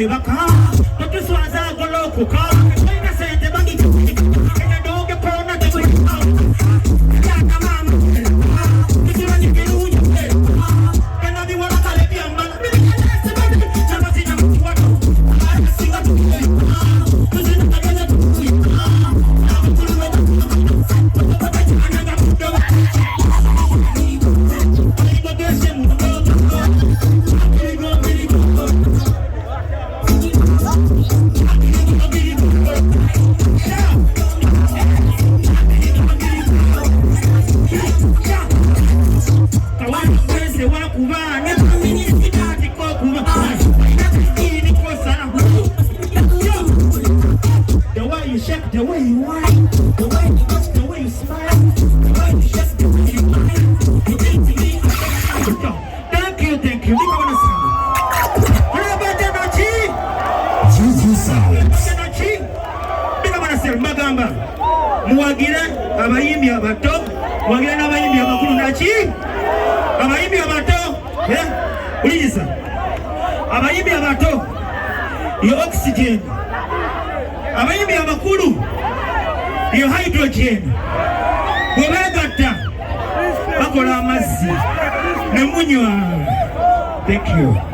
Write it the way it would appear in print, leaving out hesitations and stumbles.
baka batuswaza goloku ka ina sente bangi ina doge pona de ya mama kila ni kiruja kana di wala kale pia mbana chama sina mtu wako singa tu kuzina kagana tu the way you whine, the way you look, the way you smile, the way you shake, the way you whine, you think to me. Thank you. We gonna sing. What energy? Jesus sounds. Energy. We gonna sing. Magamba. Muwagira abayimbi abato, muwagira n'abayimbi abakulu nachi. Abayimbi abato, uliza. Abayimbi abato. Your oxygen. Abayimbi abakulu iyo hydrogen bwebegatta bakola amazzi ne munywa. Thank you.